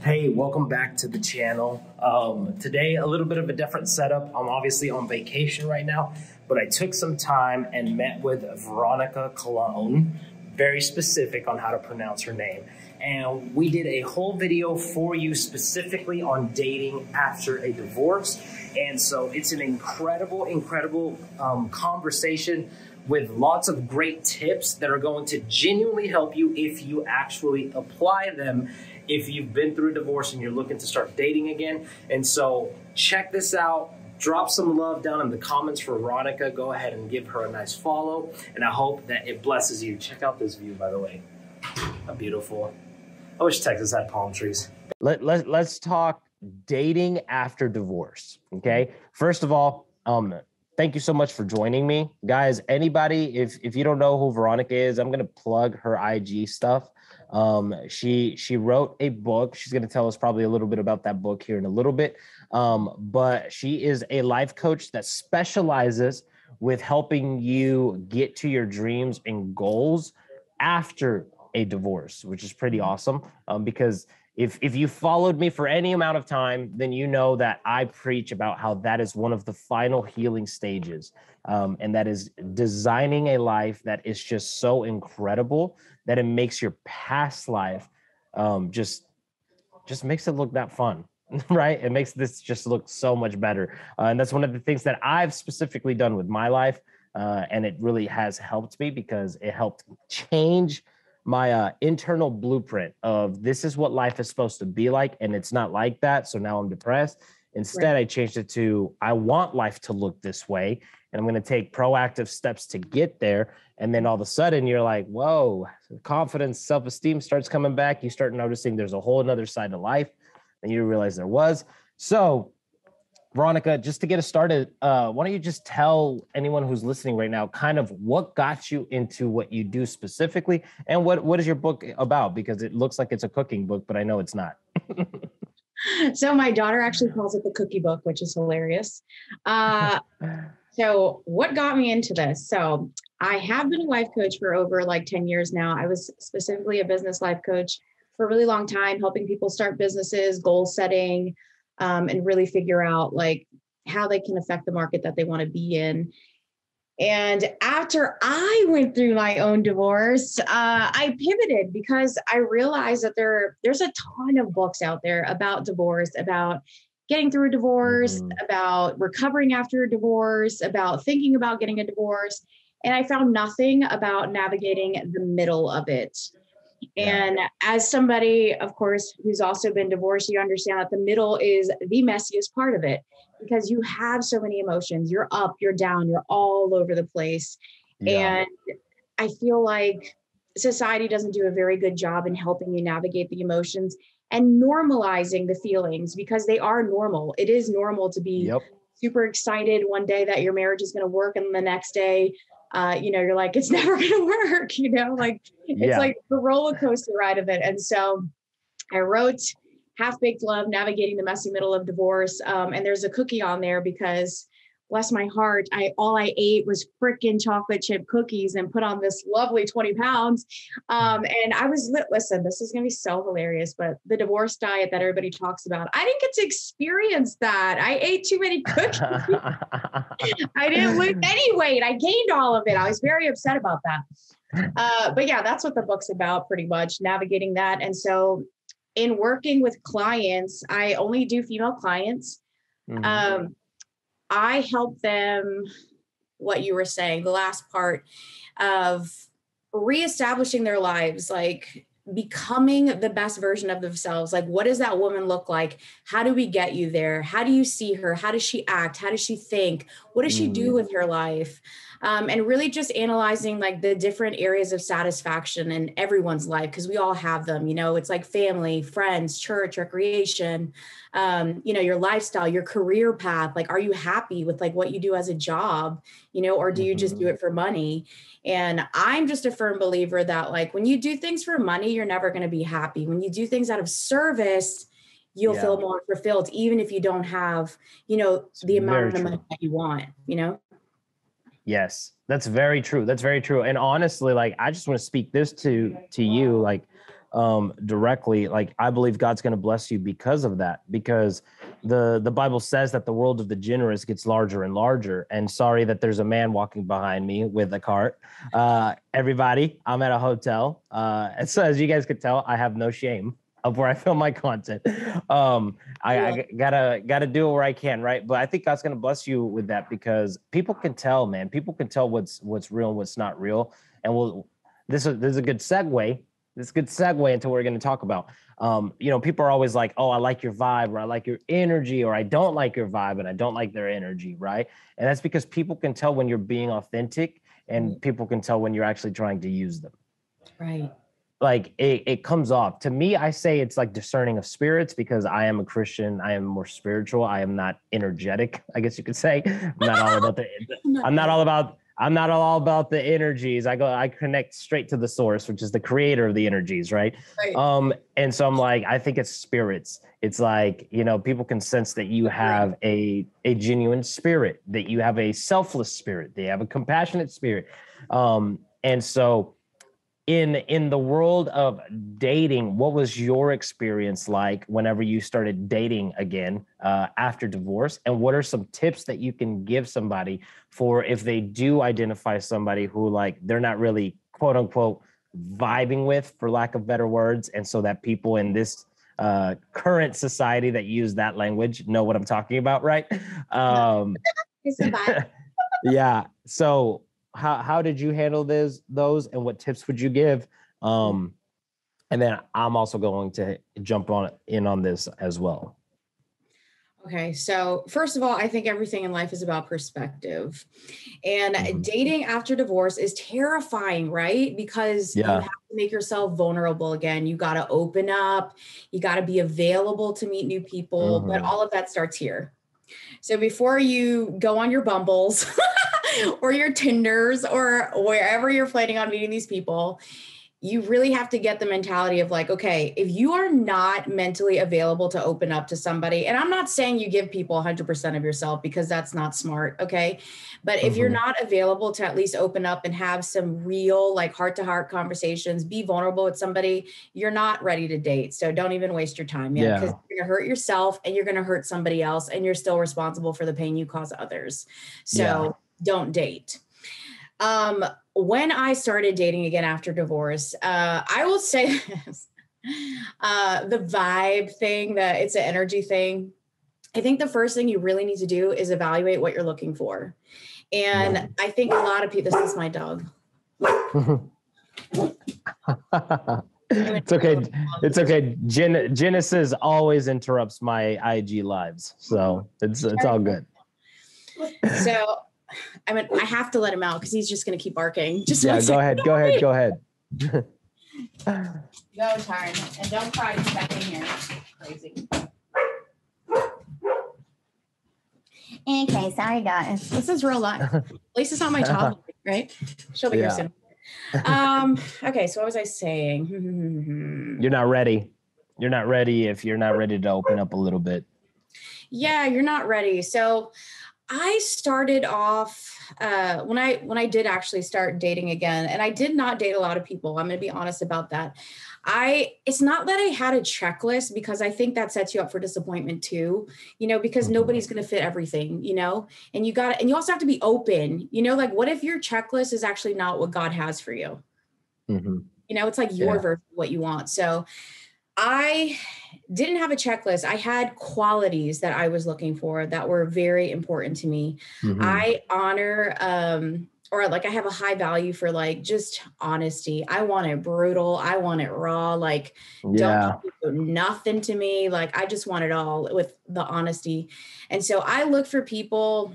Hey, welcome back to the channel. Today, a little bit of a different setup. I'm obviously on vacation right now, but I took some time and met with Veronica Colon, very specific on how to pronounce her name. And we did a whole video for you specifically on dating after a divorce. And so it's an incredible conversation with lots of great tips that are going to genuinely help you if you actually apply them, if you've been through a divorce and you're looking to start dating again. And so check this out. Drop some love down in the comments for Veronica. Go ahead and give her a nice follow. And I hope that it blesses you. Check out this view, by the way. How beautiful. I wish Texas had palm trees. Let's talk dating after divorce, okay? First of all, thank you so much for joining me. Guys, anybody, if you don't know who Veronica is, I'm going to plug her IG stuff. She wrote a book. She's going to tell us probably a little bit about that book here in a little bit. But she is a life coach that specializes with helping you get to your dreams and goals after a divorce, which is pretty awesome. Because if you followed me for any amount of time, then you know that I preach about how that is one of the final healing stages. And that is designing a life that is just so incredible that it makes your past life just makes it look that fun, right? It makes this just look so much better. And that's one of the things that I've specifically done with my life. And it really has helped me because it helped change my internal blueprint of this is what life is supposed to be like, and it's not like that. So now I'm depressed. Instead, right. I changed it to I want life to look this way, and I'm going to take proactive steps to get there. And then all of a sudden you're like, whoa, confidence, self-esteem starts coming back. You start noticing there's a whole another side of life than you realize there was. So Veronica, just to get us started, why don't you just tell anyone who's listening right now kind of what got you into what you do specifically, and what is your book about? Because it looks like it's a cooking book, but I know it's not. So my daughter actually calls it the cookie book, which is hilarious. So what got me into this? So I have been a life coach for over 10 years now. I was specifically a business life coach for a really long time, helping people start businesses, goal setting, and really figure out how they can affect the market that they want to be in. And after I went through my own divorce, I pivoted because I realized that there's a ton of books out there about divorce, about getting through a divorce, about recovering after a divorce, about thinking about getting a divorce. And I found nothing about navigating the middle of it. And as somebody, of course, who's also been divorced, you understand that the middle is the messiest part of it because you have so many emotions. You're up, you're down, you're all over the place. Yeah. And I feel like society doesn't do a very good job in helping you navigate the emotions and normalizing the feelings because they are normal. It is normal to be super excited one day that your marriage is going to work, and the next day, you're like, it's never going to work, it's like the roller coaster ride of it. And so I wrote Half-Baked Love, Navigating the Messy Middle of Divorce. And there's a cookie on there because bless my heart, all I ate was freaking chocolate chip cookies and put on this lovely 20 pounds. And I was, listen, this is going to be so hilarious, but the divorce diet that everybody talks about, I didn't get to experience that. I ate too many cookies. I didn't lose any weight. I gained all of it. I was very upset about that. But yeah, that's what the book's about pretty much, navigating that. And so in working with clients, I only do female clients. I help them, what you were saying, the last part of reestablishing their lives, becoming the best version of themselves. What does that woman look like? How do we get you there? How do you see her? How does she act? How does she think? What does she do with her life? And really just analyzing the different areas of satisfaction in everyone's life, because we all have them, it's like family, friends, church, recreation, your lifestyle, your career path. Are you happy with what you do as a job, or do you just do it for money? And I'm just a firm believer that when you do things for money, you're never going to be happy. When you do things out of service, you'll feel more fulfilled, even if you don't have, the amount of money that you want, Yes, that's very true. That's very true. And honestly, I just want to speak this to you, directly, like I believe God's going to bless you because of that, because the Bible says that the world of the generous gets larger and larger. And sorry that there's a man walking behind me with a cart. Everybody, I'm at a hotel. And so as you guys could tell, I have no shame of where I film my content. I gotta do it where I can, right? But I think God's gonna bless you with that, because people can tell, man. People can tell what's real and what's not real. And this is a good segue. This is a good segue into what we're gonna talk about. People are always like, oh, I like your vibe, or I like your energy, or I don't like your vibe and I don't like their energy, right? And that's because people can tell when you're being authentic, and people can tell when you're actually trying to use them. Right. Like it comes off. To me, I say it's like discerning of spirits, because I am a Christian. I am more spiritual. I am not energetic, I guess you could say. I'm not all about the energies. I connect straight to the source, which is the creator of the energies, right? And so I'm like, I think it's spirits. It's like, people can sense that you have a genuine spirit, that you have a selfless spirit, they have a compassionate spirit. And so in the world of dating, what was your experience like whenever you started dating again after divorce? And what are some tips that you can give somebody for if they do identify somebody who, like, they're not really quote unquote vibing with, for lack of better words, and so that people in this current society that use that language know what I'm talking about, right? Yeah. So how did you handle those, and what tips would you give? And then I'm also going to jump in on this as well. Okay. So first of all, I think everything in life is about perspective, and dating after divorce is terrifying, right? Because you have to make yourself vulnerable again. You got to open up, you got to be available to meet new people, but all of that starts here. So before you go on your Bumbles or your Tinders or wherever you're planning on meeting these people, you really have to get the mentality of like, okay, if you are not mentally available to open up to somebody, and I'm not saying you give people 100% of yourself, because that's not smart. Okay. But if you're not available to at least open up and have some real, like, heart-to-heart conversations, be vulnerable with somebody, you're not ready to date. So don't even waste your time yet, because you're going to hurt yourself and you're going to hurt somebody else, and you're still responsible for the pain you cause others. So don't date. When I started dating again after divorce, I will say this, the vibe thing, it's an energy thing. I think the first thing you really need to do is evaluate what you're looking for. And I think a lot of people, this is my dog. It's okay. It's okay. Genesis always interrupts my IG lives, so it's all good. So, I mean, I have to let him out because he's just going to keep barking. Go ahead. Go ahead. Go, Tarn. And don't cry. He's back in here. Crazy. Okay, sorry, guys. This is real life. At least it's not my child, right? She'll be here soon. Okay, so what was I saying? You're not ready. You're not ready if you're not ready to open up a little bit. Yeah, you're not ready. So I started off when I did actually start dating again, and I did not date a lot of people. I'm going to be honest about that. It's not that I had a checklist, because I think that sets you up for disappointment too, because nobody's going to fit everything, and you also have to be open, like, what if your checklist is actually not what God has for you? It's like your version of what you want. So I didn't have a checklist. I had qualities that I was looking for that were very important to me. I honor, I have a high value for, like, just honesty. I want it brutal. I want it raw. Like, don't do nothing to me. Like, I just want it all with the honesty. And so I look for people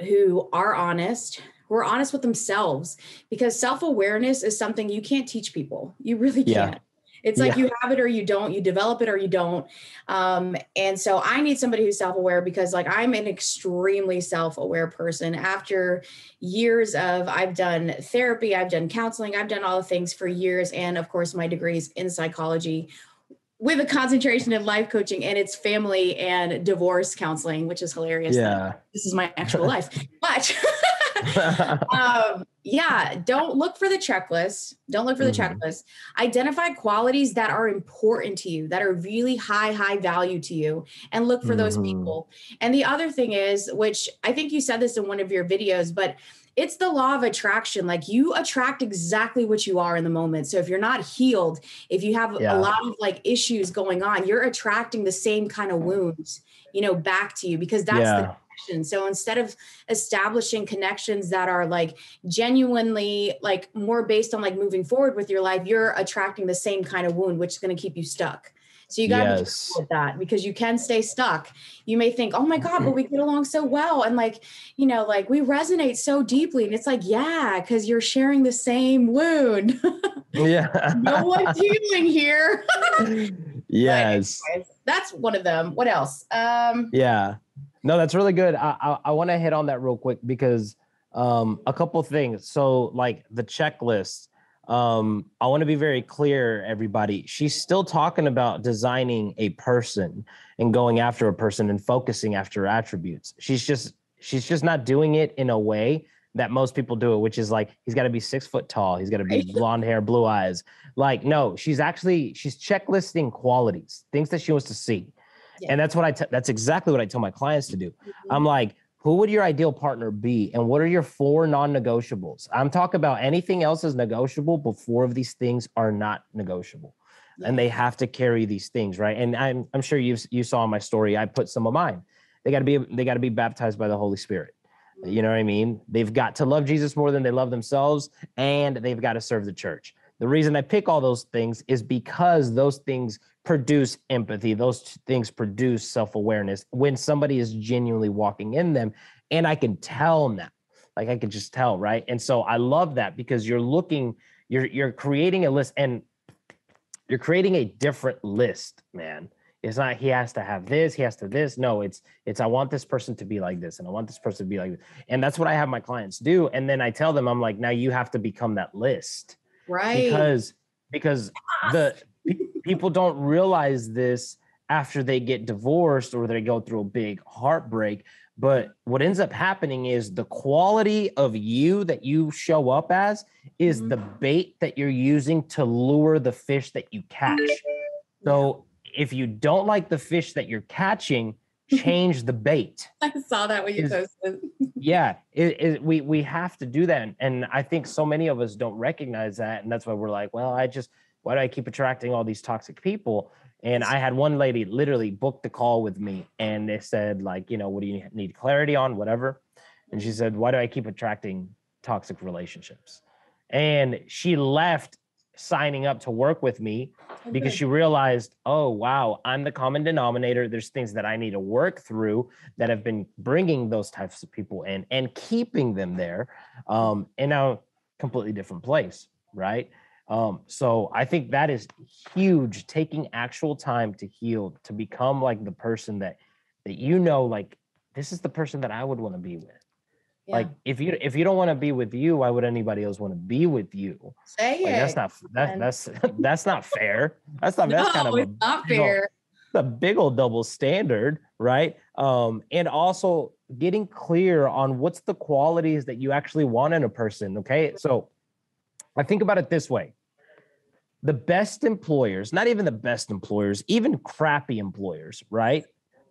who are honest with themselves, because self-awareness is something you can't teach people. You really can't. It's like you have it or you don't, you develop it or you don't. And so I need somebody who's self-aware, because, like, I'm an extremely self-aware person. After years I've done therapy, I've done counseling, I've done all the things for years. And of course, my degree's in psychology with a concentration in life coaching, and it's family and divorce counseling, which is hilarious. This is my actual life. But Yeah, don't look for the checklist. Don't look for the Mhm. checklist. Identify qualities that are important to you, that are really high value to you, and look for those Mhm. people. And the other thing is, which I think you said this in one of your videos, but it's the law of attraction. Like you attract exactly what you are in the moment. So if you're not healed, if you have a Yeah. lot of like issues going on, you're attracting the same kind of wounds, back to you because that's the Yeah. connection. So instead of establishing connections that are like genuinely like more based on like moving forward with your life, you're attracting the same kind of wound, which is going to keep you stuck. So you got to be careful Yes. with that because you can stay stuck. You may think, oh my God, but we get along so well. And like, like we resonate so deeply. And it's like, yeah, because you're sharing the same wound. No one's Yeah. healing here. But Yes. anyways, that's one of them. What else? Yeah. No, that's really good. I want to hit on that real quick because a couple things. So like the checklist, I want to be very clear, everybody. She's still talking about designing a person and going after a person and focusing after attributes. She's just not doing it in a way that most people do it, which is like he's got to be 6 foot tall, he's got to be Right. blonde hair, blue eyes. Like, no, she's checklisting qualities, things that she wants to see. Yeah. And that's exactly what I tell my clients to do. Mhm. I'm like, who would your ideal partner be? And what are your 4 non-negotiables? I'm talking about anything else is negotiable, but 4 of these things are not negotiable. Yeah. And they have to carry these things, right? And I'm sure you saw in my story, I put some of mine. They got to be baptized by the Holy Spirit. You know what I mean? They've got to love Jesus more than they love themselves, and they've got to serve the church. The reason I pick all those things is because those things produce empathy. Those things produce self-awareness when somebody is genuinely walking in them. And I can tell now, like I can just tell, right? And so I love that because you're creating a list and you're creating a different list, man. It's not he has to have this, he has to this. No, it's I want this person to be like this, and I want this person to be like this. And that's what I have my clients do. And then I tell them, I'm like, now you have to become that list Right. because the people don't realize this after they get divorced or they go through a big heartbreak. But what ends up happening is the quality of you that you show up as is the bait that you're using to lure the fish that you catch. So if you don't like the fish that you're catching, change the bait. I saw that when you posted. Yeah, we have to do that. And I think so many of us don't recognize that. And that's why we're like, well, why do I keep attracting all these toxic people? And I had one lady literally booked a call with me and they said like, what do you need clarity on, whatever. And she said, why do I keep attracting toxic relationships? And she left signing up to work with me because she realized, oh, wow, I'm the common denominator. There's things that I need to work through that have been bringing those types of people in and keeping them there. And now completely different place, right? So I think that is huge, taking actual time to heal, to become like the person that like, this is the person that I would want to be with. Yeah. Like if you don't want to be with you, why would anybody else want to be with you? Say Like it. that's not fair. That's kind of it's not fair. a big old double standard, right? And also getting clear on what's the qualities that you actually want in a person. Okay. So I think about it this way. The best employers, not even the best employers, even crappy employers, right?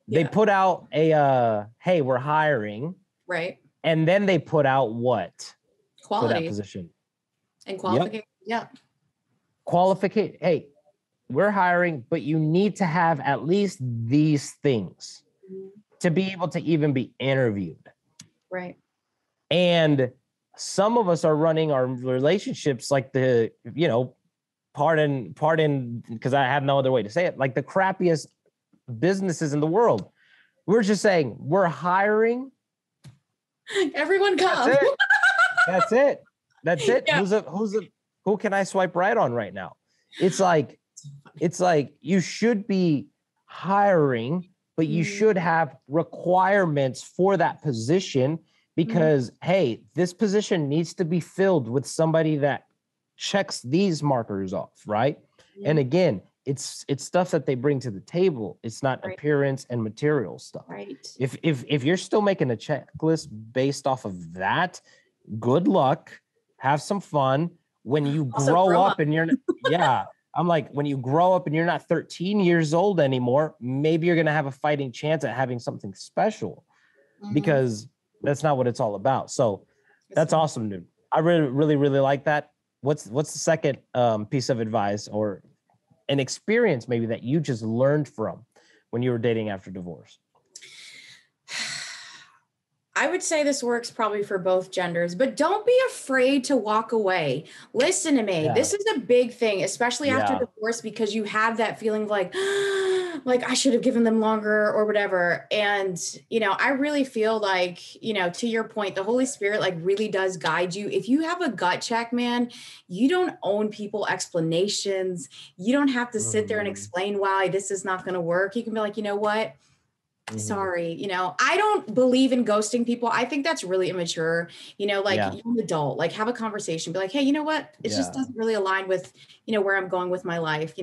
They put out a hey, we're hiring. Right. And then they put out what? Quality. For that position. And qualification. Yep. Qualification. Hey, we're hiring, but you need to have at least these things to be able to even be interviewed. Right. And some of us are running our relationships like the, pardon, because I have no other way to say it, like the crappiest businesses in the world. We're just saying we're hiring. Everyone come. That's it. Yeah. Who can I swipe right on right now? It's like you should be hiring, but you should have requirements for that position because hey, this position needs to be filled with somebody that checks these markers off, right? And again, it's stuff that they bring to the table. It's not appearance and material stuff. Right. If you're still making a checklist based off of that, good luck, have some fun. When you Also grow up and you're, yeah, I'm like, when you grow up and you're not 13 years old anymore, maybe you're going to have a fighting chance at having something special, because that's not what it's all about. So that's awesome, dude. I really, really, really like that. What's the second piece of advice or an experience maybe that you just learned from when you were dating after divorce? I would say this works probably for both genders, but don't be afraid to walk away. Listen to me. Yeah. This is a big thing, especially after Yeah. divorce, because you have that feeling of like I should have given them longer or whatever. And, I really feel like, to your point, the Holy Spirit like really does guide you. If you have a gut check, man, you don't own people explanations. You don't have to sit there and explain why this is not going to work. You can be like, you know what? Sorry, I don't believe in ghosting people. I think that's really immature. You're an adult, like have a conversation, be like, hey, you know what? It just doesn't really align with, where I'm going with my life,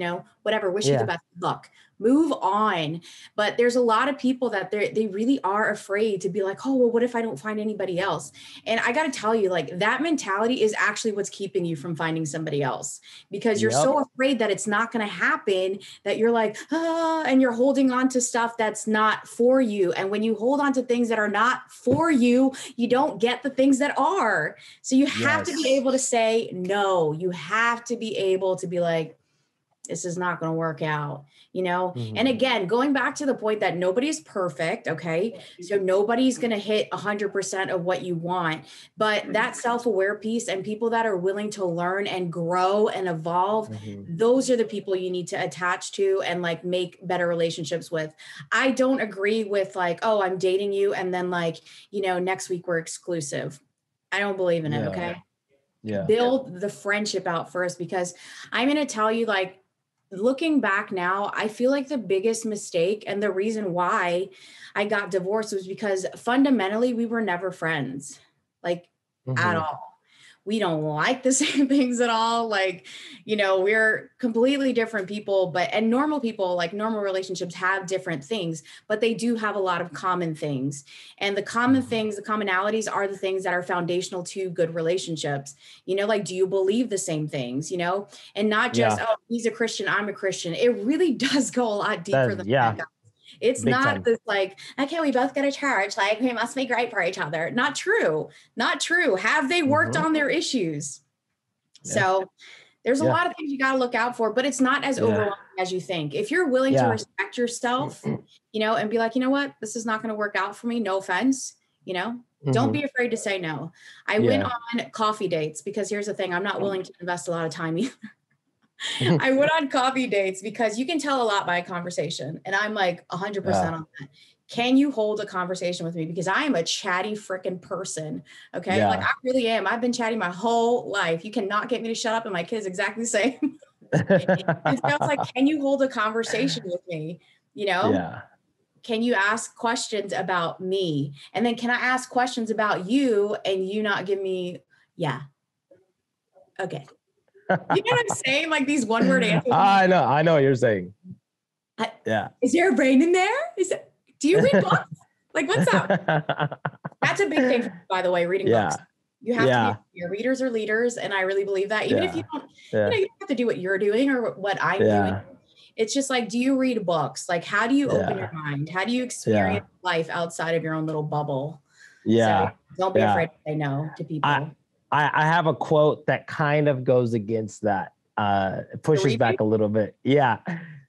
whatever, wish you the best of luck, move on. But there's a lot of people that they really are afraid to be like, oh, well, what if I don't find anybody else? And I got to tell you, like that mentality is actually what's keeping you from finding somebody else, because you're so afraid that it's not going to happen that you're like, and you're holding on to stuff that's not for you. And when you hold on to things that are not for you, you don't get the things that are. So you have to be able to say no. You have to be able to be like, this is not going to work out, And again, going back to the point that nobody's perfect. Okay. So nobody's going to hit 100% of what you want, but that self-aware piece and people that are willing to learn and grow and evolve, those are the people you need to attach to and like make better relationships with. I don't agree with like, oh, I'm dating you, and then like, next week we're exclusive. I don't believe in it. Okay. Build the friendship out first, because I'm going to tell you, like, looking back now, I feel like the biggest mistake and the reason why I got divorced was because fundamentally we were never friends, like at all. We don't like the same things at all. Like, we're completely different people, and normal people, like normal relationships have different things, but they do have a lot of common things. And the common things, the commonalities are the things that are foundational to good relationships. Like, do you believe the same things, and not just, oh, he's a Christian, I'm a Christian. It really does go a lot deeper than that. It's big not time. This like, okay, we both go to church, like we must be great for each other. Not true. Not true. Have they worked on their issues? So there's a lot of things you got to look out for, but it's not as overwhelming as you think. If you're willing to respect yourself, and be like, you know what, this is not going to work out for me. No offense, don't be afraid to say no. I went on coffee dates because here's the thing. I'm not willing to invest a lot of time either. I went on coffee dates because you can tell a lot by a conversation. And I'm like 100% on that. Can you hold a conversation with me? Because I am a chatty freaking person. Okay. Like I really am. I've been chatting my whole life. You cannot get me to shut up. And my kid's exactly the same. And so I was like, can you hold a conversation with me? Can you ask questions about me? And then can I ask questions about you and you not give me, okay. You know what I'm saying? Like these one word answers. I know what you're saying. Is there a brain in there? Do you read books? Like, what's up? That's a big thing, by the way, reading books. You have to be, your readers are leaders. And I really believe that. Even if you don't, you don't have to do what you're doing or what I'm doing. It's just like, do you read books? Like, how do you open your mind? How do you experience life outside of your own little bubble? So don't be afraid to say no to people. I have a quote that kind of goes against that. It pushes back a little bit. Yeah.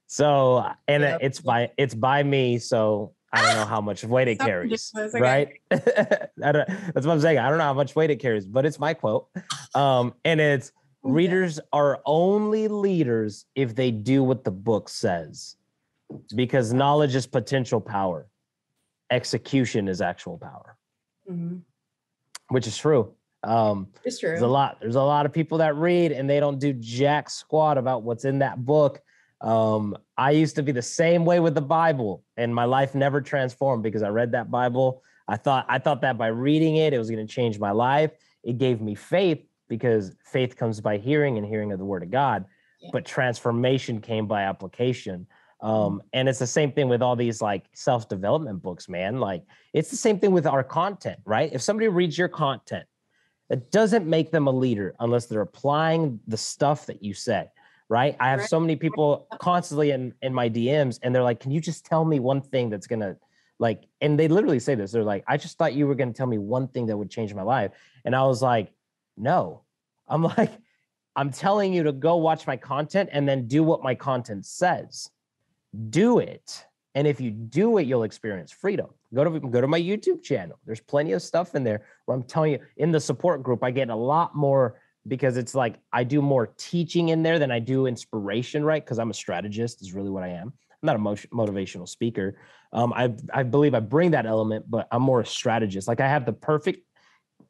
So, and it's by me. So I don't know how much weight it carries, right? That's what I'm saying. I don't know how much weight it carries, but it's my quote. And it's readers are only leaders if they do what the book says, because knowledge is potential power. Execution is actual power, which is true. It's true. There's a lot of people that read and they don't do jack squat about what's in that book. I used to be the same way with the Bible, and my life never transformed because I read that Bible. I thought that by reading it, it was going to change my life. It gave me faith because faith comes by hearing and hearing of the word of God, but transformation came by application. And it's the same thing with all these like self-development books, man. Like it's the same thing with our content, right? If somebody reads your content, That doesn't make them a leader unless they're applying the stuff that you say, right? I have so many people constantly in my DMs, and they're like, can you just tell me one thing that's going to like, and they literally say this. They're like, I just thought you were going to tell me one thing that would change my life. And I was like, no. I'm like, I'm telling you to go watch my content and then do what my content says. Do it. And if you do it, you'll experience freedom. Go to my YouTube channel. There's plenty of stuff in there where I'm telling you, in the support group, I get a lot more, because it's like I do more teaching in there than I do inspiration, right? Because I'm a strategist is really what I am. I'm not a motivational speaker. I believe I bring that element, but I'm more a strategist. Like I have the perfect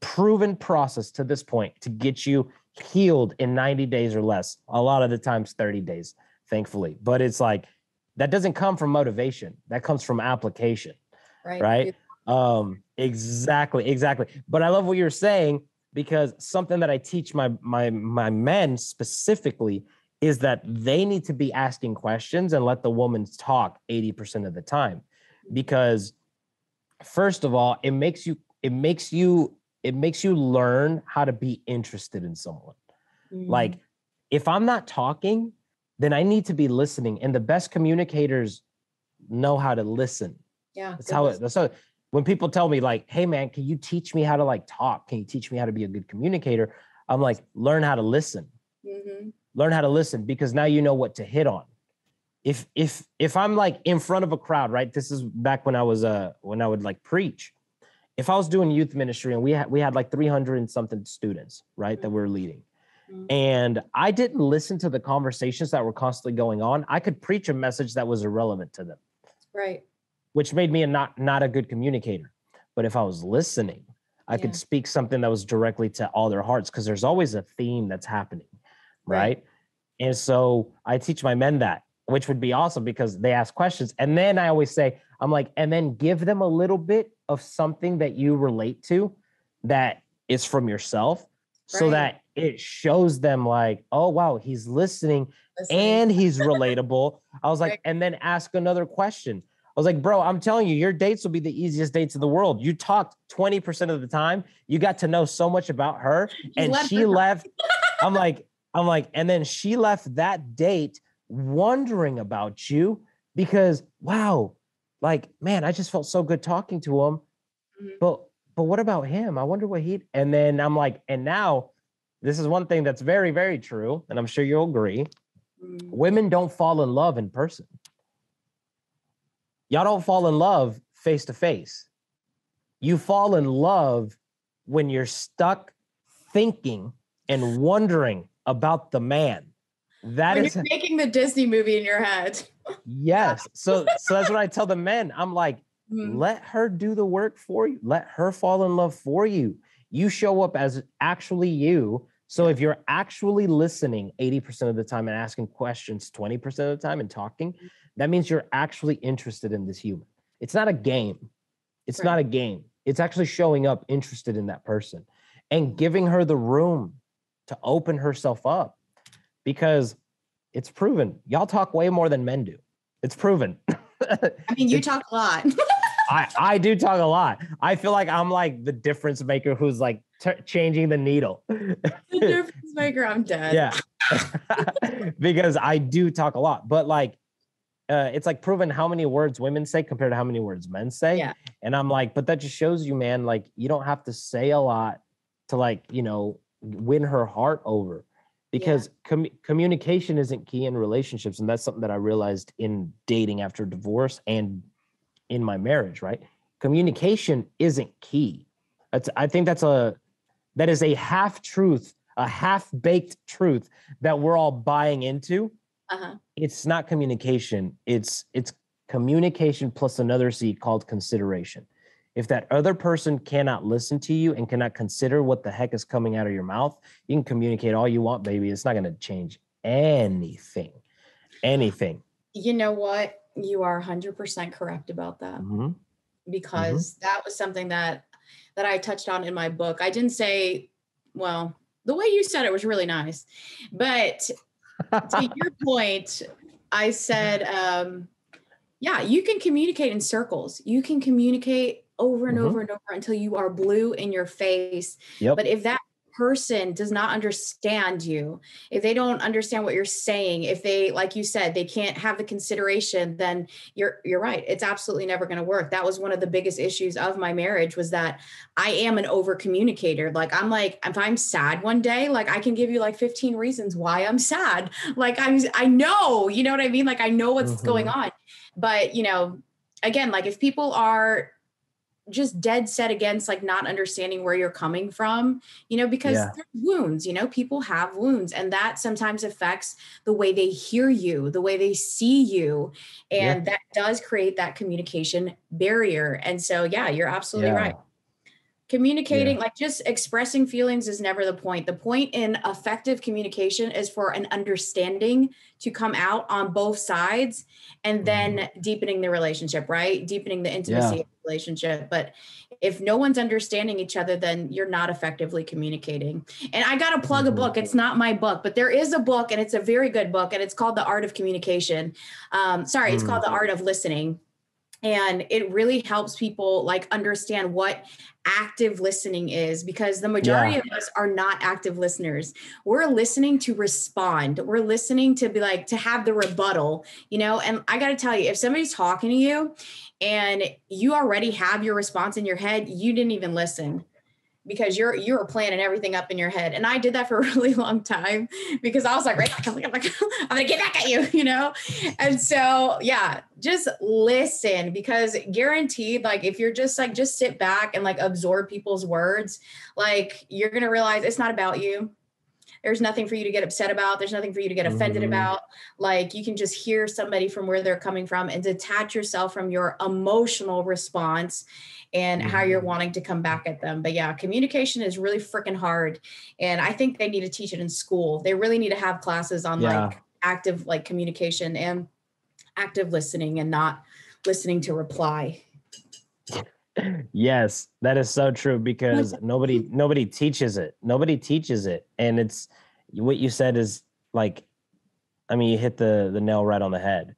proven process to this point to get you healed in 90 days or less. A lot of the times 30 days, thankfully. But it's like, that doesn't come from motivation. That comes from application, right? Exactly. But I love what you're saying, because something that I teach my men specifically is that they need to be asking questions and let the woman talk 80% of the time. Because first of all, it makes you learn how to be interested in someone. Like if I'm not talking, then I need to be listening. And the best communicators know how to listen. Yeah. That's how when people tell me like, hey man, can you teach me how to like talk? Can you teach me how to be a good communicator? I'm like, learn how to listen. Learn how to listen, because now you know what to hit on. If I'm like in front of a crowd, right? This is back when I would like preach. If I was doing youth ministry and we had like 300 and something students, right, that we're leading. And I didn't listen to the conversations that were constantly going on. I could preach a message that was irrelevant to them. Right. Which made me not a good communicator. But if I was listening, I could speak something that was directly to all their hearts, because there's always a theme that's happening. Right. And so I teach my men that, which would be awesome because they ask questions. And then I always say, I'm like, and then give them a little bit of something that you relate to that is from yourself, so that it shows them like, oh, wow, he's listening and he's relatable. I was like, and then ask another question. I was like, bro, I'm telling you, your dates will be the easiest dates in the world. You talked 20% of the time. You got to know so much about her, and she left. I'm like, and then she left that date wondering about you because, wow, like, man, I just felt so good talking to him. But what about him? I wonder what and then I'm like, and now this is one thing that's very, very true. And I'm sure you'll agree. Women don't fall in love in person. Y'all don't fall in love face to face. You fall in love when you're stuck thinking and wondering about the man. When you're making the Disney movie in your head. Yes. So that's what I tell the men. I'm like, let her do the work for you. Let her fall in love for you. You show up as actually you. So if you're actually listening 80% of the time and asking questions 20% of the time and talking, that means you're actually interested in this human. It's not a game. It's not a game. It's actually showing up interested in that person and giving her the room to open herself up, because it's proven. Y'all talk way more than men do. It's proven. I mean, you talk a lot. I do talk a lot. I feel like I'm like the difference maker who's like changing the needle. The difference maker, I'm dead. Yeah. Because I do talk a lot, but like, it's like proven how many words women say compared to how many words men say. Yeah. And I'm like, but that just shows you, man, like you don't have to say a lot to like, you know, win her heart over, because communication isn't key in relationships. And that's something that I realized in dating after divorce and in my marriage, right? Communication isn't key. I think that is a half truth, a half-baked truth that we're all buying into. It's not communication. It's communication plus another C called consideration. If that other person cannot listen to you and cannot consider what the heck is coming out of your mouth, you can communicate all you want, baby. It's not going to change anything. You know what? You are 100% correct about that. Because that was something that I touched on in my book. I didn't say, well, the way you said it was really nice, but to your point, I said, yeah, you can communicate in circles. You can communicate over and over and over until you are blue in your face. But if that person does not understand you, if they don't understand what you're saying, if they, like you said, they can't have the consideration, then you're right. It's absolutely never going to work. That was one of the biggest issues of my marriage, was that I am an over communicator. Like, I'm like, if I'm sad one day, like I can give you like 15 reasons why I'm sad. Like I know, you know what I mean? Like I know what's going on, but again, like if people are just dead set against like not understanding where you're coming from, because there's wounds, people have wounds, and that sometimes affects the way they hear you, the way they see you. And that does create that communication barrier. And so, you're absolutely right. Communicating, like just expressing feelings is never the point. The point in effective communication is for an understanding to come out on both sides, and then deepening the relationship, right? Deepening the intimacy of the relationship. But if no one's understanding each other, then you're not effectively communicating. And I got to plug a book. It's not my book, but there is a book, and it's a very good book, and it's called The Art of Communication. It's called The Art of Listening. And it really helps people like understand what active listening is, because the majority of us are not active listeners. We're listening to respond. We're listening to be like, to have the rebuttal, and I got to tell you, if somebody's talking to you and you already have your response in your head, you didn't even listen, because you're planning everything up in your head. And I did that for a really long time, because I was like, right, I'm going to get back at you, And so, just listen, because guaranteed, like, if you're just like, just sit back and like absorb people's words, like you're going to realize it's not about you. There's nothing for you to get upset about. There's nothing for you to get offended about. Like, you can just hear somebody from where they're coming from and detach yourself from your emotional response and how you're wanting to come back at them. But communication is really freaking hard. And I think they need to teach it in school. They really need to have classes on like active, like communication and active listening, and not listening to reply. Yes, that is so true, because nobody teaches it. Nobody teaches it. And it's what you said is like, I mean, you hit the nail right on the head.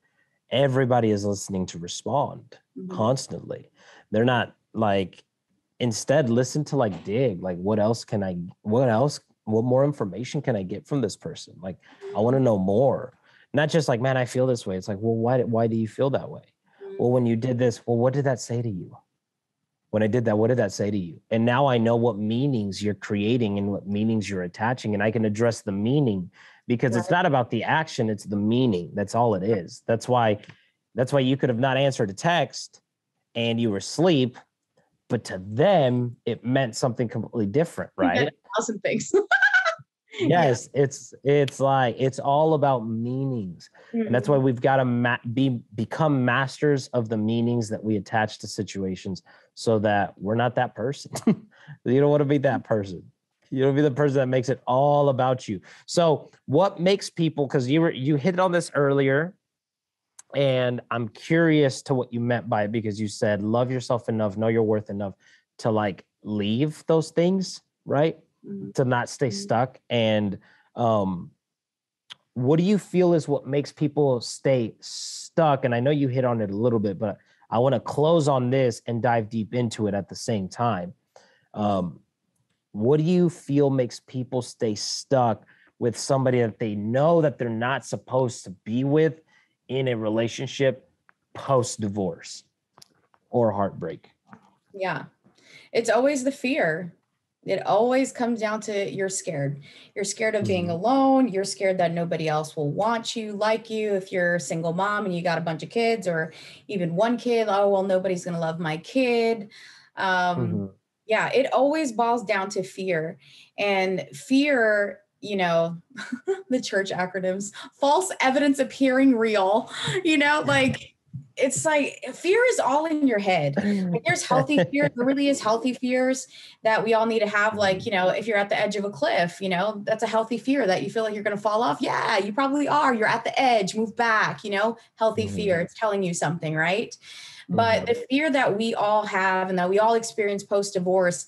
Everybody is listening to respond constantly. They're not like, instead listen to like dig, like what more information can I get from this person? Like, I want to know more. Not just like, man, I feel this way. It's like, well, why do you feel that way? Well, when you did this, well, what did that say to you? When I did that, what did that say to you? And now I know what meanings you're creating and what meanings you're attaching, and I can address the meaning, because it's not about the action, it's the meaning. That's all it is. That's why you could have not answered a text and you were asleep, but to them it meant something completely different, right? 1,000 things. Yes, it's like, it's all about meanings. And that's why we've got to become masters of the meanings that we attach to situations, so that we're not that person. You don't want to be that person. You don't be the person that makes it all about you. So what makes people, because you hit on this earlier, and I'm curious to what you meant by it, because you said love yourself enough, know your worth enough to like leave those things, right? To not stay stuck. And what do you feel is what makes people stay stuck? And I know you hit on it a little bit, but I want to close on this and dive deep into it at the same time. What do you feel makes people stay stuck with somebody that they know that they're not supposed to be with in a relationship post-divorce or heartbreak? Yeah, it's always the fear. It always comes down to you're scared. You're scared of being alone. You're scared that nobody else will want you, like you. If you're a single mom and you got a bunch of kids, or even one kid, oh, well, nobody's going to love my kid. It always boils down to fear. And fear, the church acronyms, false evidence appearing real, like, it's like fear is all in your head. Like, there's healthy fear. There really is healthy fears that we all need to have. Like, if you're at the edge of a cliff, that's a healthy fear, that you feel like you're going to fall off. Yeah, you probably are. You're at the edge, move back, healthy fear. It's telling you something, right? But the fear that we all have and that we all experience post-divorce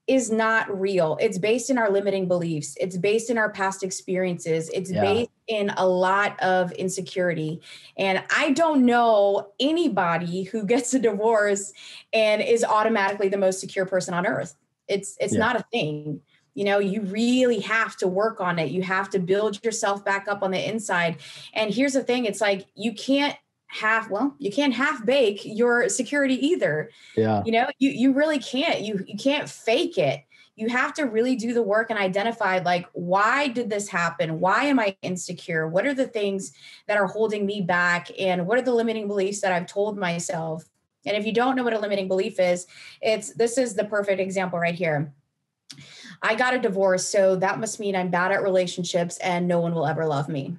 is not real. It's based in our limiting beliefs. It's based in our past experiences. It's based in a lot of insecurity. And I don't know anybody who gets a divorce and is automatically the most secure person on earth. It's not a thing. You know, you really have to work on it. You have to build yourself back up on the inside. And here's the thing. It's like, you can't half bake your security either. Yeah. You know, you really can't. You can't fake it. You have to really do the work and identify, like, why did this happen? Why am I insecure? What are the things that are holding me back? And what are the limiting beliefs that I've told myself? And if you don't know what a limiting belief is, this is the perfect example right here. I got a divorce, so that must mean I'm bad at relationships and no one will ever love me.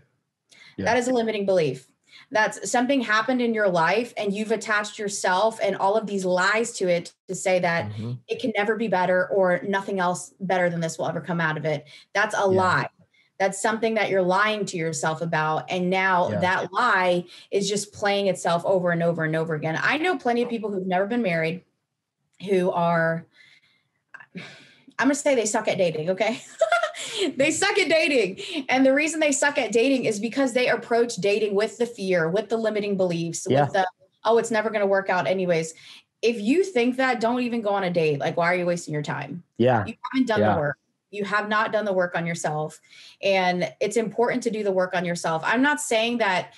Yeah. That is a limiting belief. That's something happened in your life and you've attached yourself and all of these lies to it to say that it can never be better or nothing else better than this will ever come out of it. That's a lie. That's something that you're lying to yourself about. And now that lie is just playing itself over and over and over again. I know plenty of people who've never been married who are, I'm going to say they suck at dating. Okay. They suck at dating. And the reason they suck at dating is because they approach dating with the fear, with the limiting beliefs, with the, oh, it's never going to work out anyways. If you think that, don't even go on a date. Like, why are you wasting your time? Yeah. You haven't done the work. You have not done the work on yourself. And it's important to do the work on yourself. I'm not saying that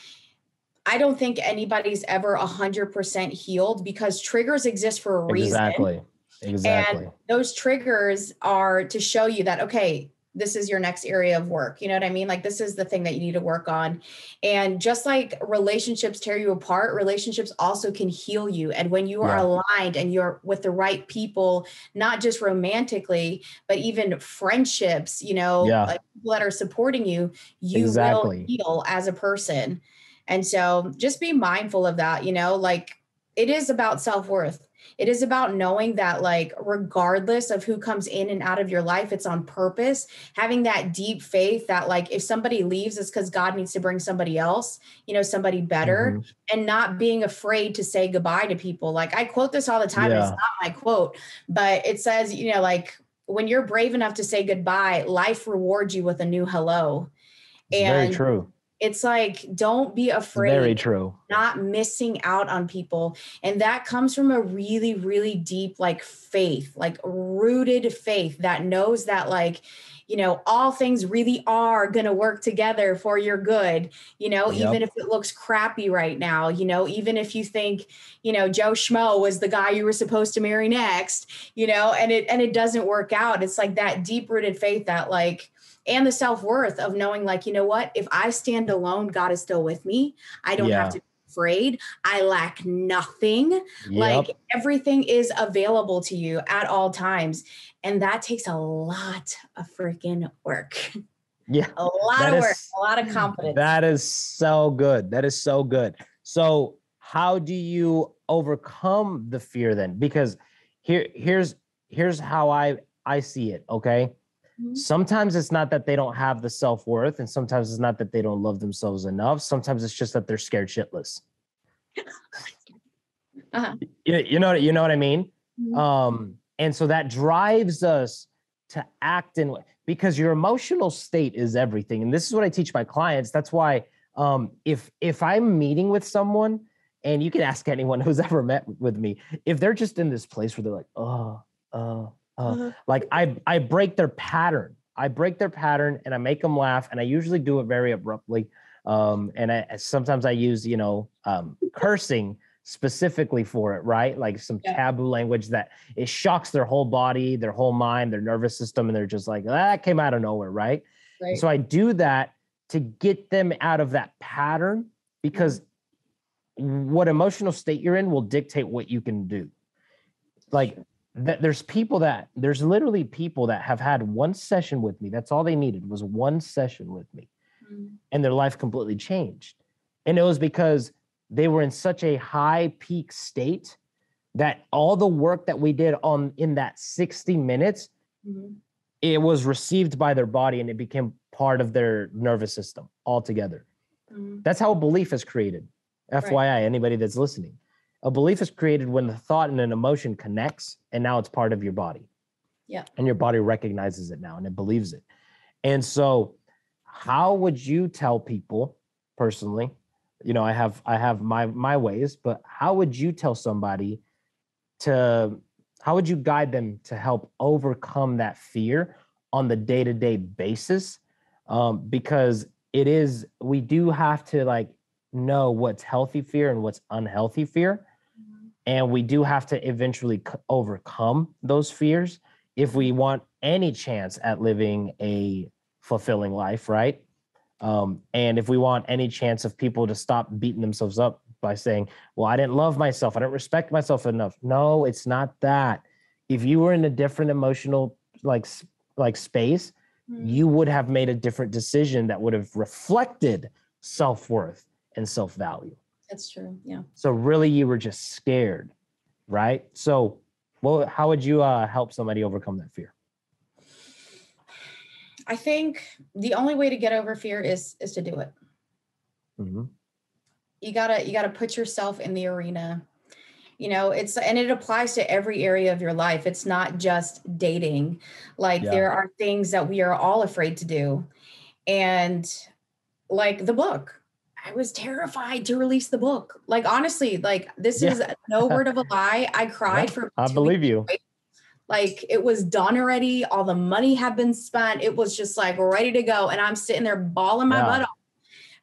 I don't think anybody's ever 100% healed, because triggers exist for a reason. Exactly. And those triggers are to show you that, okay, this is your next area of work. You know what I mean? Like, this is the thing that you need to work on. And just like relationships tear you apart, relationships also can heal you. And when you are aligned and you're with the right people, not just romantically, but even friendships, you know, like people that are supporting you, you will heal as a person. And so just be mindful of that, you know, like, it is about self-worth. It is about knowing that, like, regardless of who comes in and out of your life, it's on purpose. Having that deep faith that, like, if somebody leaves, it's because God needs to bring somebody else, you know, somebody better, and not being afraid to say goodbye to people. Like, I quote this all the time. And it's not my quote, but it says, you know, like, when you're brave enough to say goodbye, life rewards you with a new hello. It's very true. It's like, don't be afraid. Very true. Not missing out on people. And that comes from a really, really deep, like, faith, like rooted faith that knows that, like, you know, all things really are going to work together for your good, you know, even if it looks crappy right now, you know, even if you think, you know, Joe Schmo was the guy you were supposed to marry next, you know, and it doesn't work out. It's like that deep rooted faith that, like, and the self-worth of knowing, like, you know what, if I stand alone, God is still with me. I don't have to be afraid. I lack nothing. Like, everything is available to you at all times. And that takes a lot of freaking work. Yeah. A lot of work, a lot of confidence. That is so good. That is so good. So how do you overcome the fear then? Because here's how I see it. Okay. Sometimes it's not that they don't have the self-worth, and sometimes it's not that they don't love themselves enough. Sometimes it's just that they're scared shitless. You know what I mean? And so that drives us to act in, because your emotional state is everything. And this is what I teach my clients. That's why if I'm meeting with someone, and you can ask anyone who's ever met with me, if they're just in this place where they're like, like I break their pattern. I break their pattern and I make them laugh, and I usually do it very abruptly. And sometimes I use, you know, cursing specifically for it, right? Like some taboo language that it shocks their whole body, their whole mind, their nervous system, and they're just like, that came out of nowhere, right? So I do that to get them out of that pattern, because what emotional state you're in will dictate what you can do. Like, there's literally people that have had one session with me. That's all they needed was one session with me. And their life completely changed. And it was because they were in such a high peak state that all the work that we did in that 60 minutes, it was received by their body, and it became part of their nervous system altogether. That's how a belief is created. FYI, anybody that's listening. A belief is created when the thought and an emotion connects, and now it's part of your body. Yeah. And your body recognizes it now, and it believes it. And so how would you tell people personally, you know, I have my ways, but how would you tell somebody how would you guide them to help overcome that fear on the day-to-day basis, because we do have to like know what's healthy fear and what's unhealthy fear. And we do have to eventually overcome those fears if we want any chance at living a fulfilling life, right? And if we want any chance of people to stop beating themselves up by saying, well, I didn't love myself, I didn't respect myself enough. No, it's not that. If you were in a different emotional like space, you would have made a different decision that would have reflected self-worth and self-value. That's true. Yeah. So really you were just scared, right? So how would you help somebody overcome that fear? I think the only way to get over fear is to do it. Mm-hmm. You gotta put yourself in the arena. And it applies to every area of your life. It's not just dating. Like there are things that we are all afraid to do. And like the book, I was terrified to release the book. Like, honestly, like this is no word of a lie. I cried for 2 I believe you. straight. Like it was done already. All the money had been spent. It was just like ready to go. And I'm sitting there bawling my butt off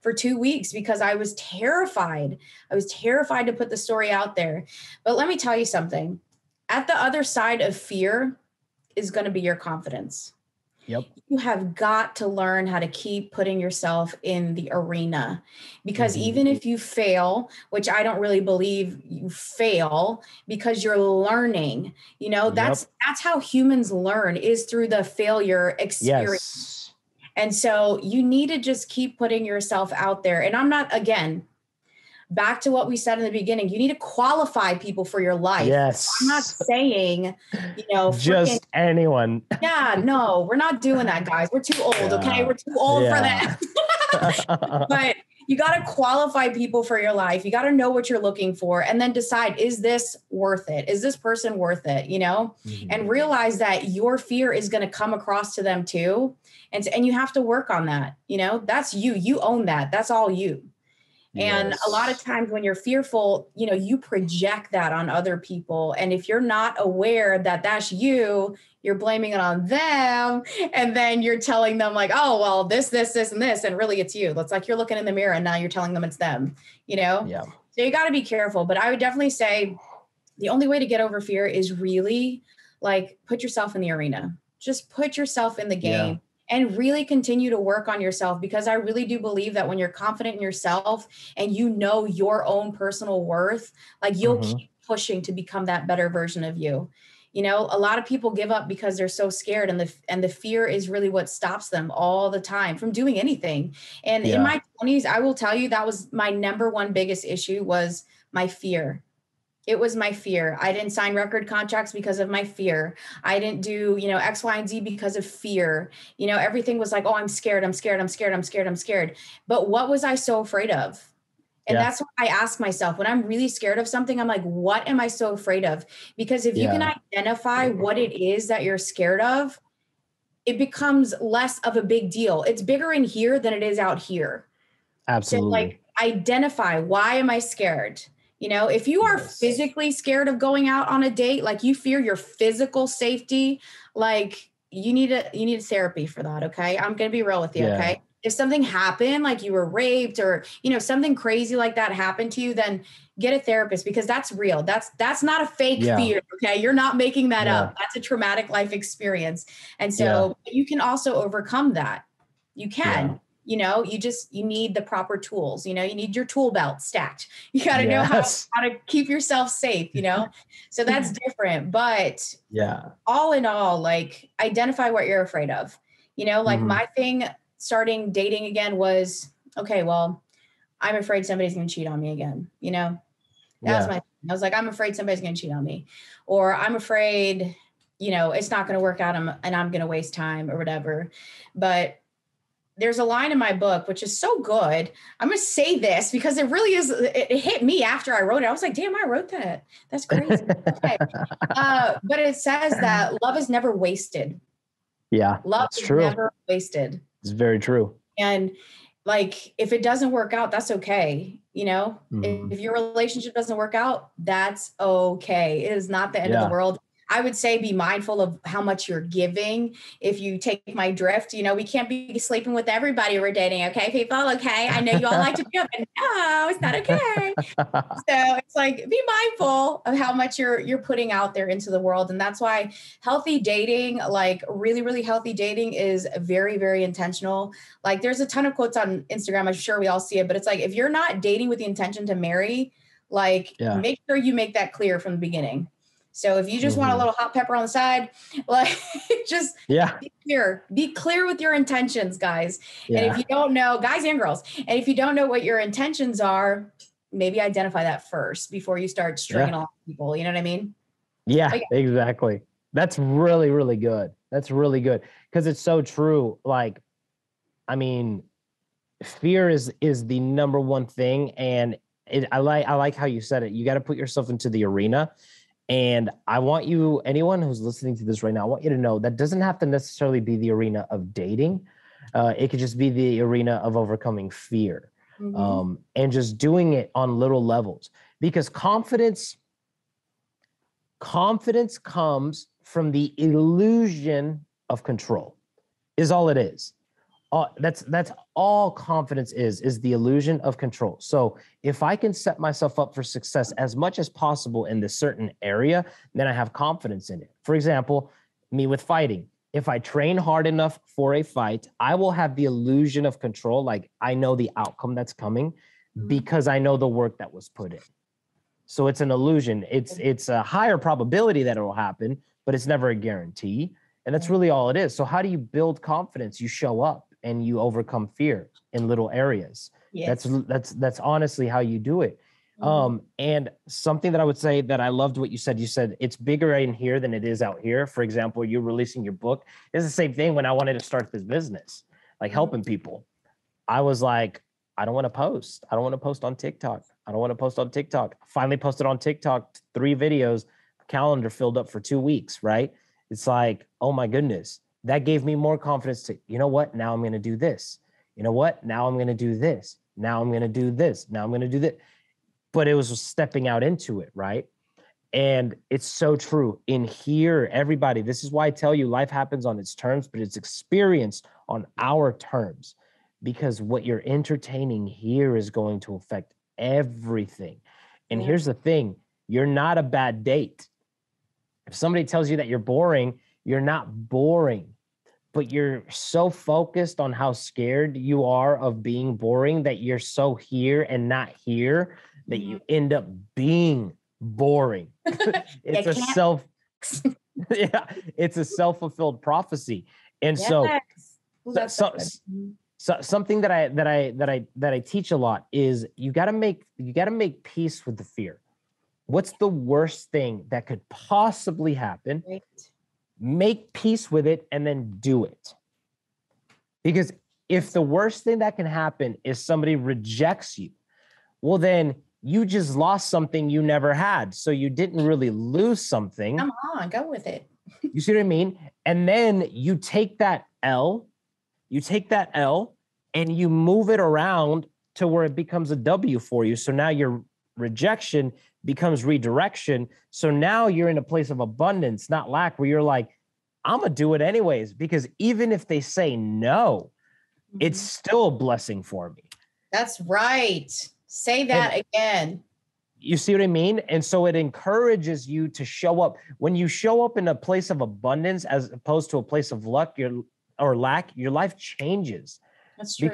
for 2 weeks because I was terrified. I was terrified to put the story out there. But let me tell you something. At the other side of fear is going to be your confidence. Yep. You have got to learn how to keep putting yourself in the arena, because even if you fail, which I don't really believe you fail, because you're learning, that's how humans learn, is through the failure experience. Yes. And so you need to just keep putting yourself out there. And I'm not, again, back to what we said in the beginning, you need to qualify people for your life. Yes. I'm not saying, just anyone. Yeah, no, we're not doing that, guys. We're too old. Okay. We're too old for that. But you got to qualify people for your life. You got to know what you're looking for and then decide, is this worth it? Is this person worth it? And realize that your fear is going to come across to them too. And you have to work on that. That's you own that. That's all you. And a lot of times when you're fearful, you project that on other people. And if you're not aware that that's you, you're blaming it on them. And then you're telling them like, oh, well, this, and this. And really it's you. It's like you're looking in the mirror and now you're telling them it's them, Yeah. So you got to be careful. But I would definitely say the only way to get over fear is really like put yourself in the arena. Just put yourself in the game. Yeah. And really continue to work on yourself, because I really do believe that when you're confident in yourself and you know your own personal worth, like you'll keep pushing to become that better version of you. A lot of people give up because they're so scared, and the fear is really what stops them all the time from doing anything. And in my 20s, I will tell you that was my number one biggest issue, was my fear. It was my fear. I didn't sign record contracts because of my fear. I didn't do, X, Y, and Z because of fear. Everything was like, oh, I'm scared. But what was I so afraid of? And that's what I ask myself when I'm really scared of something. I'm like, what am I so afraid of? Because if you can identify what it is that you're scared of, it becomes less of a big deal. It's bigger in here than it is out here. Absolutely. So like identify, why am I scared? If you are physically scared of going out on a date, like you fear your physical safety, like you need a therapy for that. Okay. I'm going to be real with you. Yeah. Okay. If something happened, like you were raped or, something crazy like that happened to you, then get a therapist, because that's real. That's not a fake fear. Okay. You're not making that up. That's a traumatic life experience. And so you can also overcome that. You can. You need the proper tools, you need your tool belt stacked. You got to know how to keep yourself safe, so that's different. But all in all, like identify what you're afraid of, like my thing starting dating again was, okay, well, I'm afraid somebody's going to cheat on me again. That was my thing. I was like, I'm afraid somebody's going to cheat on me, or I'm afraid, it's not going to work out and I'm going to waste time or whatever. But there's a line in my book, which is so good. I'm going to say this because it really is. It hit me after I wrote it. I was like, damn, I wrote that. That's crazy. Okay. But it says that love is never wasted. Yeah. Love is true. Never wasted. It's very true. And like, if it doesn't work out, that's okay. If your relationship doesn't work out, that's okay. It is not the end of the world. I would say be mindful of how much you're giving. If you take my drift, we can't be sleeping with everybody we're dating. Okay, people. Okay. I know you all like to do it, but no, it's not okay. So it's like, be mindful of how much you're putting out there into the world. And that's why healthy dating, like really, really healthy dating, is very, very intentional. Like there's a ton of quotes on Instagram. I'm sure we all see it, but it's like, if you're not dating with the intention to marry, like make sure you make that clear from the beginning. So if you just want a little hot pepper on the side, like just be clear with your intentions, guys. And if you don't know, guys and girls, and if you don't know what your intentions are, maybe identify that first before you start stringing along people. You know what I mean? Yeah, exactly. That's really, really good. That's really good. Because it's so true. Like, I mean, fear is the number one thing. And I like how you said it. You got to put yourself into the arena. And I want you, anyone who's listening to this right now, I want you to know that doesn't have to necessarily be the arena of dating. It could just be the arena of overcoming fear. And just doing it on little levels, because confidence comes from the illusion of control, is all it is. That's all confidence is the illusion of control. So if I can set myself up for success as much as possible in this certain area, then I have confidence in it. For example, me with fighting. If I train hard enough for a fight, I will have the illusion of control. Like I know the outcome that's coming because I know the work that was put in. So it's an illusion. It's a higher probability that it will happen, but it's never a guarantee. And that's really all it is. So how do you build confidence? You show up and you overcome fear in little areas. Yes. That's honestly how you do it. And something that I would say that I loved what you said it's bigger in here than it is out here. For example, you're releasing your book. It's the same thing when I wanted to start this business, like helping people. I was like, I don't want to post. I don't want to post on TikTok. I don't want to post on TikTok. Finally posted on TikTok 3 videos, calendar filled up for 2 weeks, right? It's like, oh my goodness, that gave me more confidence to, you know what? Now I'm going to do this. You know what? Now I'm going to do this. Now I'm going to do this. Now I'm going to do this. But it was stepping out into it, right? And it's so true. In here, everybody, this is why I tell you life happens on its terms, but it's experienced on our terms, because what you're entertaining here is going to affect everything. And here's the thing, you're not a bad date. If somebody tells you that you're boring, you're not boring, but you're so focused on how scared you are of being boring that you're so here and not here that you end up being boring. It's a self-fulfilled prophecy. And so something that I teach a lot is you got to make peace with the fear. What's the worst thing that could possibly happen? Right. Make peace with it and then do it. Because if the worst thing that can happen is somebody rejects you, well, then you just lost something you never had. So you didn't really lose something. Come on, go with it. You see what I mean? And then you take that L and you move it around to where it becomes a W for you. So now your rejection becomes redirection. So now you're in a place of abundance, not lack, where you're like, I'm going to do it anyways, because even if they say no, it's still a blessing for me. That's right. Say that again. You see what I mean? And so it encourages you to show up. When you show up in a place of abundance, as opposed to a place of luck or lack, your life changes. That's true.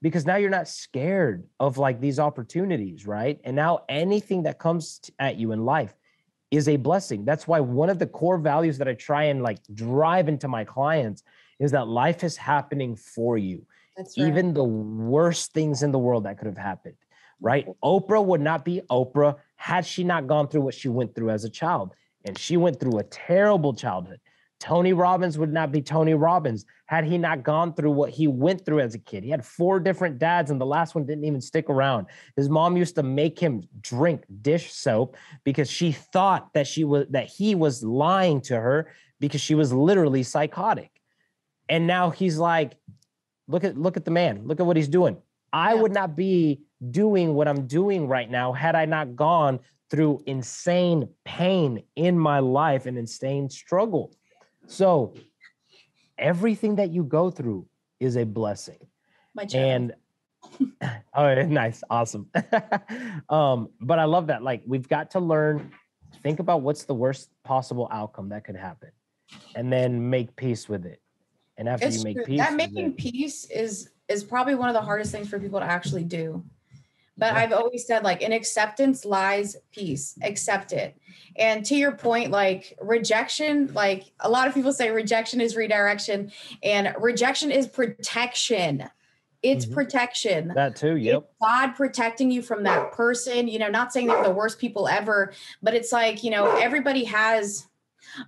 Because now you're not scared of like these opportunities, right? And now anything that comes at you in life is a blessing. That's why one of the core values that I try and like drive into my clients is that life is happening for you. That's right. Even the worst things in the world that could have happened, right? Oprah would not be Oprah had she not gone through what she went through as a child. And she went through a terrible childhood. Tony Robbins would not be Tony Robbins had he not gone through what he went through as a kid. He had 4 different dads, and the last one didn't even stick around. His mom used to make him drink dish soap because she thought that he was lying to her because she was literally psychotic. And now he's like, look at the man. Look at what he's doing. I would not be doing what I'm doing right now had I not gone through insane pain in my life and insane struggle. So everything that you go through is a blessing. My child. And oh, nice. Awesome. But I love that. Like, we've got to learn, think about what's the worst possible outcome that could happen, and then make peace with it. And after you make peace, that making peace is probably one of the hardest things for people to actually do. But I've always said, like, in acceptance lies peace. Accept it. And to your point, like, rejection, like, a lot of people say rejection is redirection, and rejection is protection. It's protection. That too. Yep. It's God protecting you from that person, you know, not saying they're the worst people ever, but it's like, you know, everybody has,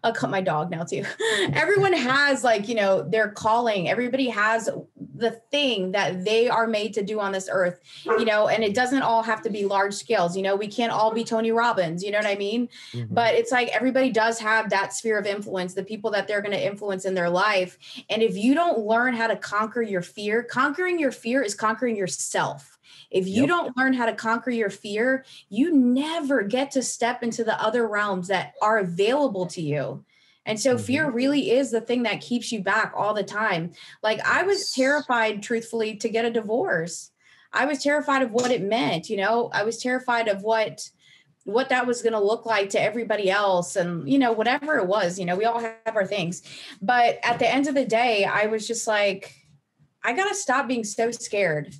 I'll cut my dog now too. Everyone has, like, you know, their calling. Everybody has the thing that they are made to do on this earth, you know, and it doesn't all have to be large scales. You know, we can't all be Tony Robbins, you know what I mean? But it's like, everybody does have that sphere of influence, the people that they're going to influence in their life. And if you don't learn how to conquer your fear, conquering your fear is conquering yourself. If you don't learn how to conquer your fear, you never get to step into the other realms that are available to you. And so fear really is the thing that keeps you back all the time. Like, I was terrified, truthfully, to get a divorce. I was terrified of what it meant. You know, I was terrified of what that was going to look like to everybody else. And, you know, whatever it was, you know, we all have our things. But at the end of the day, I was just like, I got to stop being so scared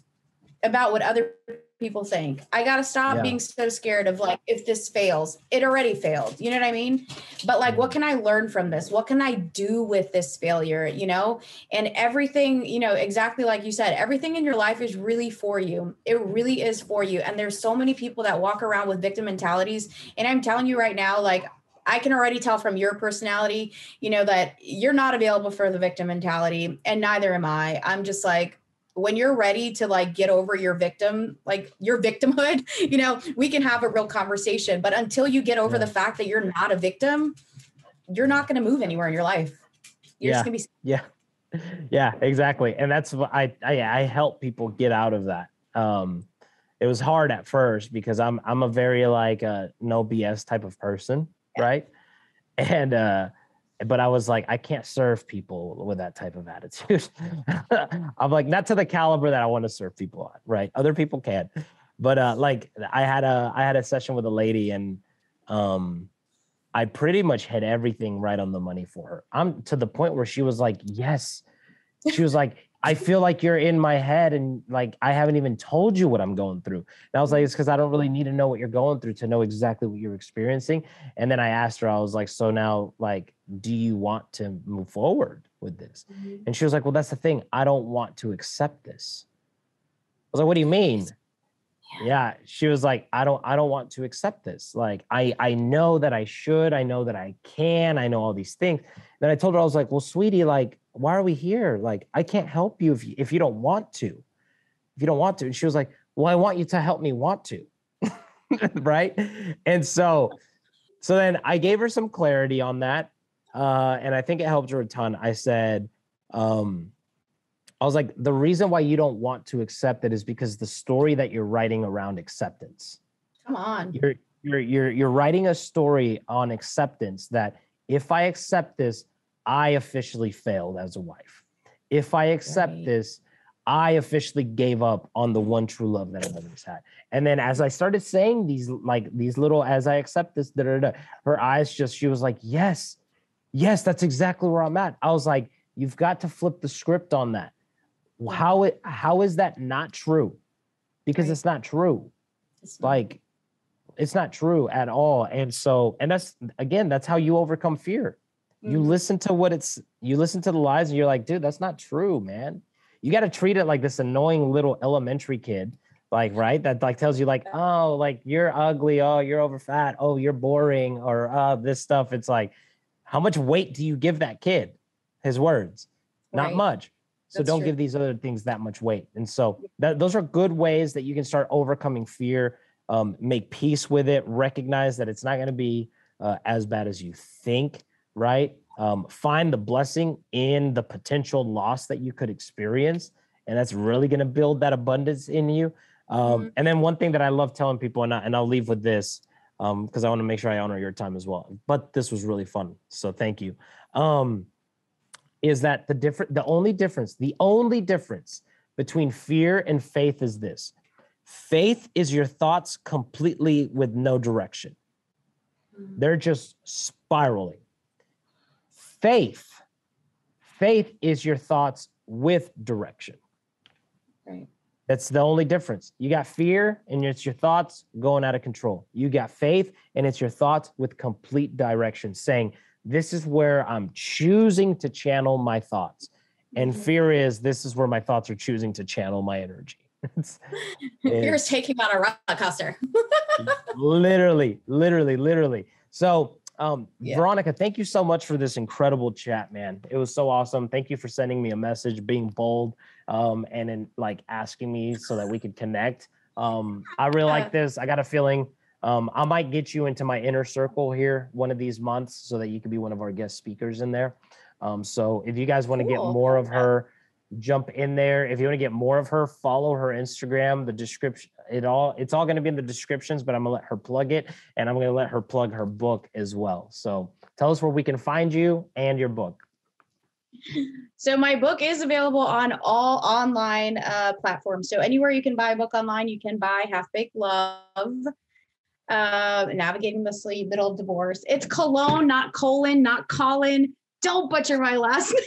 about what other people think. I got to stop being so scared of, like, if this fails, it already failed. You know what I mean? But, like, what can I learn from this? What can I do with this failure? You know, and everything, you know, exactly like you said, everything in your life is really for you. It really is for you. And there's so many people that walk around with victim mentalities. And I'm telling you right now, like, I can already tell from your personality, you know, that you're not available for the victim mentality, and neither am I. I'm just like, when you're ready to, like, get over your victim, like, your victimhood, you know, we can have a real conversation. But until you get over the fact that you're not a victim, you're not going to move anywhere in your life. You're just going to be. Yeah, exactly. And that's what I help people get out of that. It was hard at first because I'm a very, like, no BS type of person. Right. And, but I was like, I can't serve people with that type of attitude. I'm like, not to the caliber that I want to serve people on. Right. Other people can. But like, I had a session with a lady, and I pretty much hit everything right on the money for her. I'm to the point where she was like, yes. She was like, I feel like you're in my head, and, like, I haven't even told you what I'm going through. And I was like, it's because I don't really need to know what you're going through to know exactly what you're experiencing. And then I asked her, I was like, so now, like, do you want to move forward with this? And she was like, well, that's the thing. I don't want to accept this. I was like, what do you mean? Yeah. She was like, I don't want to accept this. Like, I know that I should, I know that I can, I know all these things. Then I told her, I was like, well, sweetie, like, why are we here? Like, I can't help you if you don't want to. If you don't want to. And she was like, well, I want you to help me want to. Right. And so then I gave her some clarity on that. And I think it helped her a ton. I said, I was like, the reason why you don't want to accept it is because the story that you're writing around acceptance. Come on. You're writing a story on acceptance that if I accept this, I officially failed as a wife. If I accept this, I officially gave up on the one true love that I've always had. And then as I started saying these little, as I accept this, her eyes she was like, yes, that's exactly where I'm at. I was like, you've got to flip the script on that. How is that not true? Because it's not true. Like, it's not true at all. And that's how you overcome fear. You listen to the lies, and you're like, dude, that's not true, man. You got to treat it like this annoying little elementary kid, like, right? That, like, tells you, like, oh, like, you're ugly. Oh, you're over fat. Oh, you're boring, or this stuff. It's like, how much weight do you give that kid? His words, not much. So don't give these other things that much weight. And so those are good ways that you can start overcoming fear, make peace with it, recognize that it's not going to be as bad as you think, right? Find the blessing in the potential loss that you could experience. And that's really going to build that abundance in you. And then one thing that I love telling people, and I'll leave with this, because I want to make sure I honor your time as well. But this was really fun, so thank you. Is that the only difference between fear and faith is this: faith is your thoughts completely with no direction. They're just spiraling. Faith is your thoughts with direction. Right. That's the only difference. You got fear and it's your thoughts going out of control. You got faith and it's your thoughts with complete direction, saying, this is where I'm choosing to channel my thoughts. And fear is, this is where my thoughts are choosing to channel my energy. Fear is taking on a roller coaster. literally. So, Veronica, thank you so much for this incredible chat, man. It was so awesome. Thank you for sending me a message, being bold, and then like asking me so that we could connect. I really like this. I got a feeling I might get you into my inner circle here one of these months so that you could be one of our guest speakers in there. So if you guys want to get more of her, jump in there. If you want to get more of her, follow her Instagram, the description, it's all going to be in the descriptions, but I'm gonna let her plug it, and I'm going to let her plug her book as well. So tell us where we can find you and your book. So my book is available on all online platforms. So anywhere you can buy a book online, you can buy Half-Baked Love, Navigating the Sleep, Middle of Divorce. It's Colon, not Colon, not Colin. Don't butcher my last name.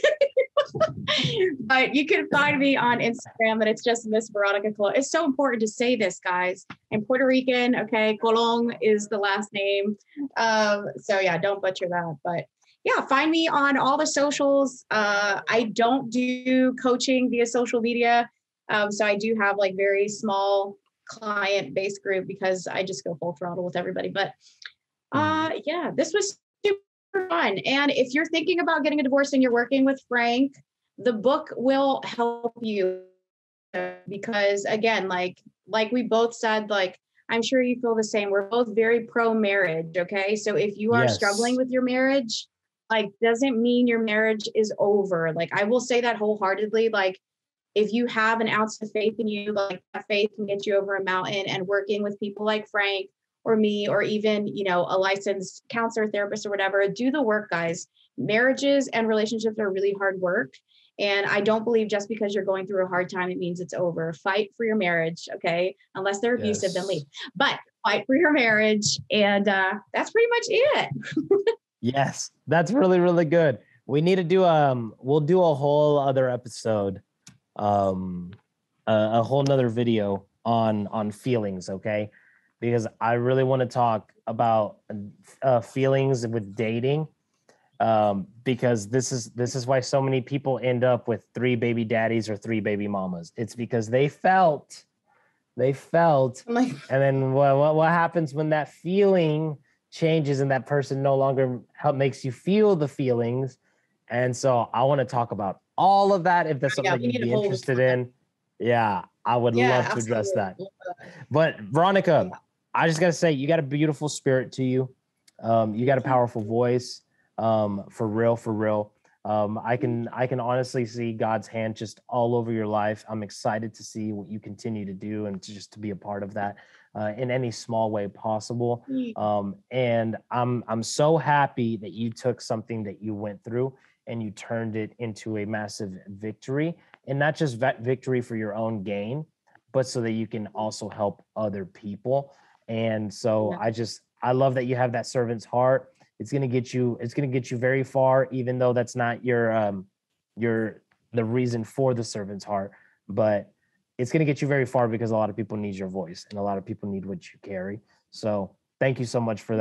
But you can find me on Instagram, and it's just Miss Veronica Colon. It's so important to say this, guys. I'm Puerto Rican, okay? Colon is the last name. So yeah, don't butcher that. But yeah, find me on all the socials. I don't do coaching via social media. So I do have like very small client-based group because I just go full throttle with everybody. But yeah, this was super fun. And if you're thinking about getting a divorce and you're working with Frank, the book will help you, because again, like we both said, like, I'm sure you feel the same. We're both very pro marriage. Okay. So if you are struggling with your marriage, like, doesn't mean your marriage is over. Like, I will say that wholeheartedly. Like, if you have an ounce of faith in you, like, that faith can get you over a mountain. And working with people like Frank or me, or even, you know, a licensed counselor, therapist, or whatever, do the work, guys. Marriages and relationships are really hard work. And I don't believe just because you're going through a hard time, it means it's over. Fight for your marriage, okay? Unless they're abusive, then leave. But fight for your marriage. And that's pretty much it. Yes, that's really, really good. We need to do, we'll do a whole other episode, a whole nother video on feelings, okay? Because I really want to talk about feelings with dating, because this is why so many people end up with 3 baby daddies or 3 baby mamas. It's because they felt, and then what happens when that feeling changes and that person no longer makes you feel the feelings. And so I want to talk about all of that. If that's something that you'd be interested in, I would love to address that. But Veronica, I just got to say, you got a beautiful spirit to you. You got a powerful voice, for real. I can honestly see God's hand just all over your life. I'm excited to see what you continue to do and to be a part of that in any small way possible. And I'm so happy that you took something that you went through and you turned it into a massive victory, and not just victory for your own gain, but so that you can also help other people. And so I love that you have that servant's heart. It's going to get you very far, even though that's not the reason for the servant's heart, but it's going to get you very far because a lot of people need your voice and a lot of people need what you carry. So thank you so much for that.